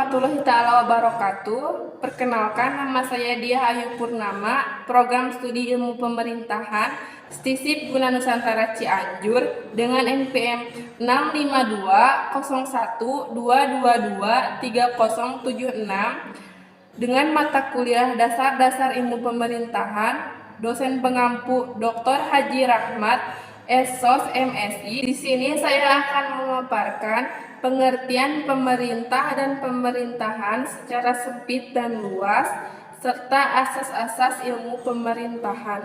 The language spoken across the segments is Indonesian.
warahmatullahi taala wabarakatuh. Perkenalkan, nama saya Diah Ayu Purnama, Program Studi Ilmu Pemerintahan, STISIP Guna Nusantara Cianjur dengan NPM 6520122230076 dengan mata kuliah Dasar-Dasar Ilmu Pemerintahan, dosen pengampu Dr. Haji Rahmat, SOS MSI. Di sini saya akan memaparkan pengertian pemerintah dan pemerintahan secara sempit dan luas, serta asas-asas ilmu pemerintahan.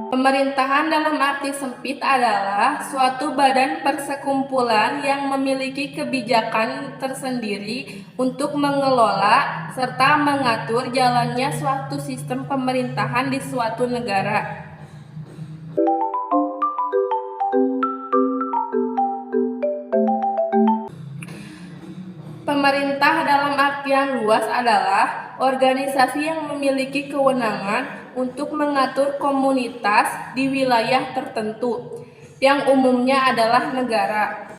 Pemerintahan dalam arti sempit adalah suatu badan persekumpulan yang memiliki kebijakan tersendiri untuk mengelola serta mengatur jalannya suatu sistem pemerintahan di suatu negara. Pemerintah dalam artian luas adalah organisasi yang memiliki kewenangan untuk mengatur komunitas di wilayah tertentu, yang umumnya adalah negara.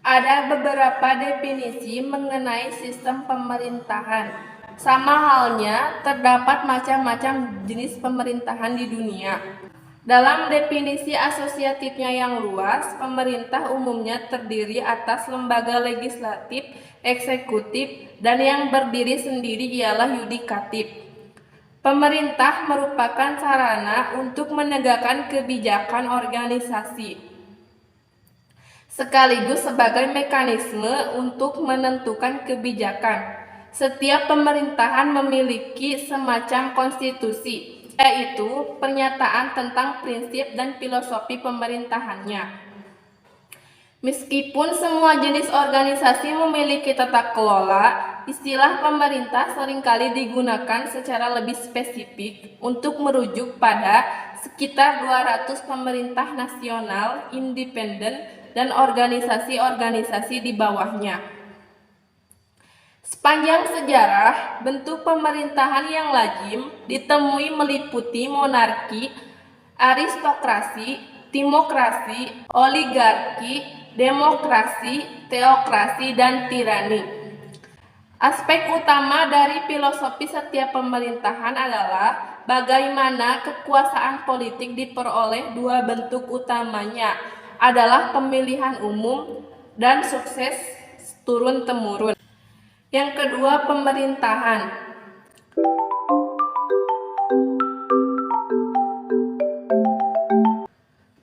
Ada beberapa definisi mengenai sistem pemerintahan. Sama halnya, terdapat macam-macam jenis pemerintahan di dunia. Dalam definisi asosiatifnya yang luas, pemerintah umumnya terdiri atas lembaga legislatif, eksekutif, dan yang berdiri sendiri ialah yudikatif. Pemerintah merupakan sarana untuk menegakkan kebijakan organisasi, sekaligus sebagai mekanisme untuk menentukan kebijakan. Setiap pemerintahan memiliki semacam konstitusi, yaitu pernyataan tentang prinsip dan filosofi pemerintahannya. Meskipun semua jenis organisasi memiliki tata kelola, istilah pemerintah seringkali digunakan secara lebih spesifik untuk merujuk pada sekitar 200 pemerintah nasional, independen, dan organisasi-organisasi di bawahnya. Sepanjang sejarah, bentuk pemerintahan yang lazim ditemui meliputi monarki, aristokrasi, timokrasi, oligarki, demokrasi, teokrasi, dan tirani. Aspek utama dari filosofi setiap pemerintahan adalah bagaimana kekuasaan politik diperoleh. Dua bentuk utamanya adalah pemilihan umum dan sukses turun-temurun. Yang kedua, pemerintahan.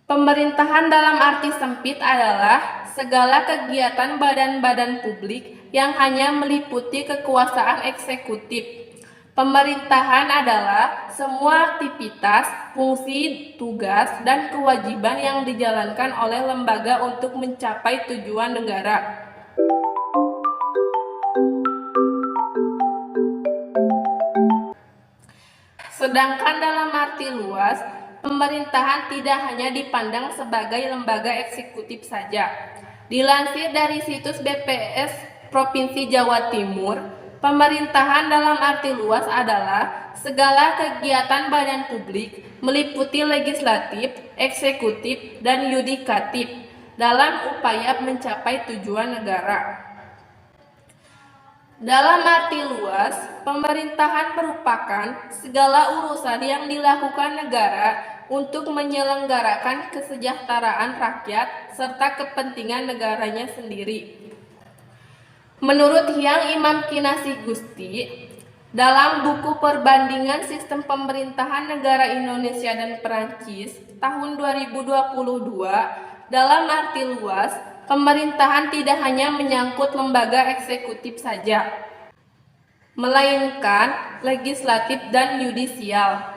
Pemerintahan dalam arti sempit adalah segala kegiatan badan-badan publik yang hanya meliputi kekuasaan eksekutif. Pemerintahan adalah semua aktivitas, fungsi, tugas, dan kewajiban yang dijalankan oleh lembaga untuk mencapai tujuan negara. Sedangkan dalam arti luas, pemerintahan tidak hanya dipandang sebagai lembaga eksekutif saja. Dilansir dari situs BPS Provinsi Jawa Timur, pemerintahan dalam arti luas adalah segala kegiatan badan publik meliputi legislatif, eksekutif, dan yudikatif dalam upaya mencapai tujuan negara. Dalam arti luas, pemerintahan merupakan segala urusan yang dilakukan negara untuk menyelenggarakan kesejahteraan rakyat serta kepentingan negaranya sendiri. Menurut Hyang Imam Kinasih Gusti, dalam buku Perbandingan Sistem Pemerintahan Negara Indonesia dan Perancis tahun 2022, dalam arti luas, pemerintahan tidak hanya menyangkut lembaga eksekutif saja, melainkan legislatif dan yudisial.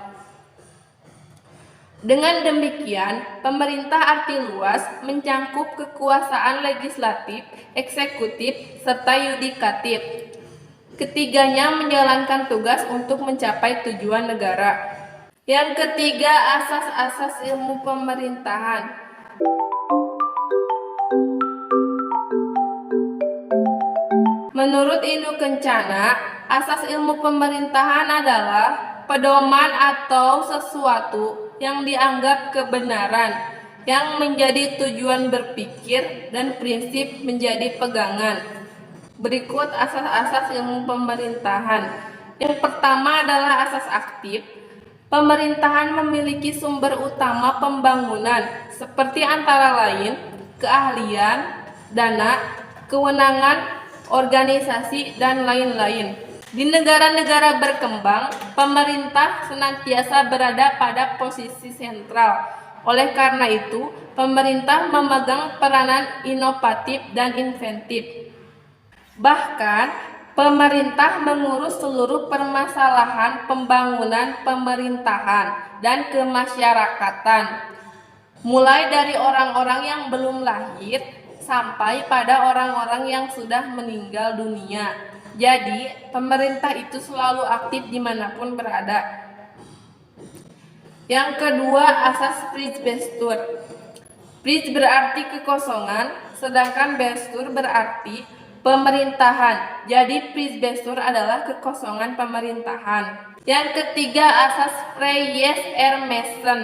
Dengan demikian, pemerintah arti luas mencangkup kekuasaan legislatif, eksekutif, serta yudikatif. Ketiganya menjalankan tugas untuk mencapai tujuan negara. Yang ketiga, asas-asas ilmu pemerintahan. Menurut Indu Kencana, asas ilmu pemerintahan adalah pedoman atau sesuatu yang dianggap kebenaran, yang menjadi tujuan berpikir dan prinsip menjadi pegangan. Berikut asas-asas ilmu pemerintahan. Yang pertama adalah asas aktif. Pemerintahan memiliki sumber utama pembangunan seperti antara lain keahlian, dana, kewenangan, organisasi, dan lain-lain. Di negara-negara berkembang, pemerintah senantiasa berada pada posisi sentral. Oleh karena itu, pemerintah memegang peranan inovatif dan inventif. Bahkan, pemerintah mengurus seluruh permasalahan pembangunan pemerintahan dan kemasyarakatan, mulai dari orang-orang yang belum lahir sampai pada orang-orang yang sudah meninggal dunia. Jadi, pemerintah itu selalu aktif dimanapun berada. Yang kedua, asas Prizbestur. Priz berarti kekosongan, sedangkan bestur berarti pemerintahan. Jadi Prizbestur adalah kekosongan pemerintahan. Yang ketiga, asas Freyes-Hermessen.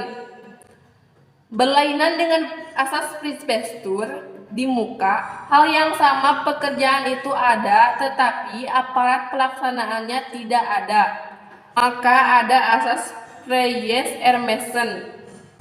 Berlainan dengan asas Prizbestur, di muka hal yang sama pekerjaan itu ada, tetapi aparat pelaksanaannya tidak ada. Maka ada asas Freyes-Hermessen.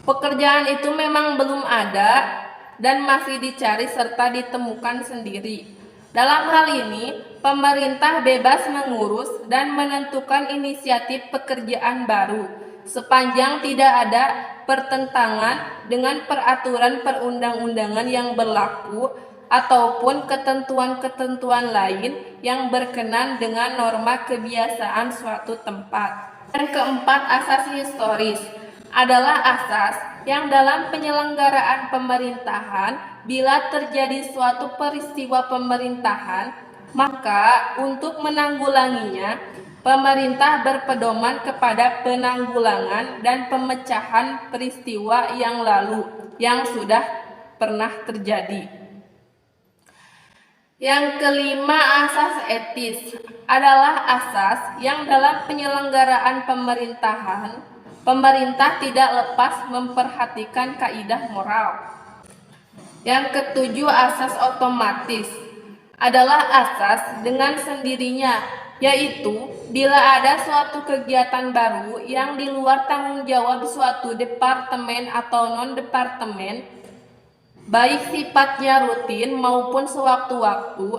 Pekerjaan itu memang belum ada dan masih dicari serta ditemukan sendiri. Dalam hal ini, pemerintah bebas mengurus dan menentukan inisiatif pekerjaan baru, sepanjang tidak ada pertentangan dengan peraturan perundang-undangan yang berlaku ataupun ketentuan-ketentuan lain yang berkenan dengan norma kebiasaan suatu tempat. Yang keempat, asas historis adalah asas yang dalam penyelenggaraan pemerintahan, bila terjadi suatu peristiwa pemerintahan, maka untuk menanggulanginya, pemerintah berpedoman kepada penanggulangan dan pemecahan peristiwa yang lalu yang sudah pernah terjadi. Yang kelima, asas etis adalah asas yang dalam penyelenggaraan pemerintahan, pemerintah tidak lepas memperhatikan kaidah moral. Yang ketujuh, asas otomatis adalah asas dengan sendirinya, yaitu bila ada suatu kegiatan baru yang di luar tanggung jawab suatu departemen atau non-departemen, baik sifatnya rutin maupun sewaktu-waktu,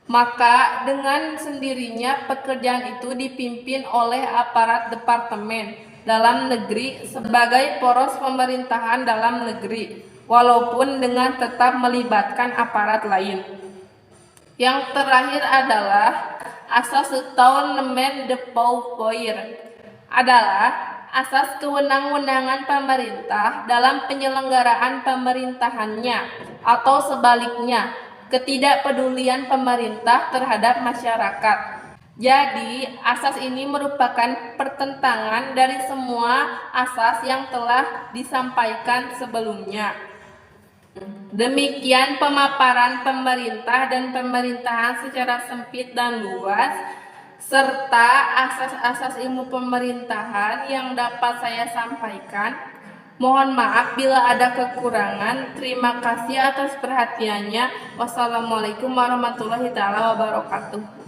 maka dengan sendirinya pekerjaan itu dipimpin oleh aparat departemen dalam negeri sebagai poros pemerintahan dalam negeri, walaupun dengan tetap melibatkan aparat lain. Yang terakhir adalah asas Gouvernement de pouvoir, adalah asas kewenang-wenangan pemerintah dalam penyelenggaraan pemerintahannya, atau sebaliknya, ketidakpedulian pemerintah terhadap masyarakat. Jadi, asas ini merupakan pertentangan dari semua asas yang telah disampaikan sebelumnya. Demikian pemaparan pemerintah dan pemerintahan secara sempit dan luas, serta asas-asas ilmu pemerintahan yang dapat saya sampaikan. Mohon maaf bila ada kekurangan. Terima kasih atas perhatiannya. Wassalamualaikum warahmatullahi wabarakatuh.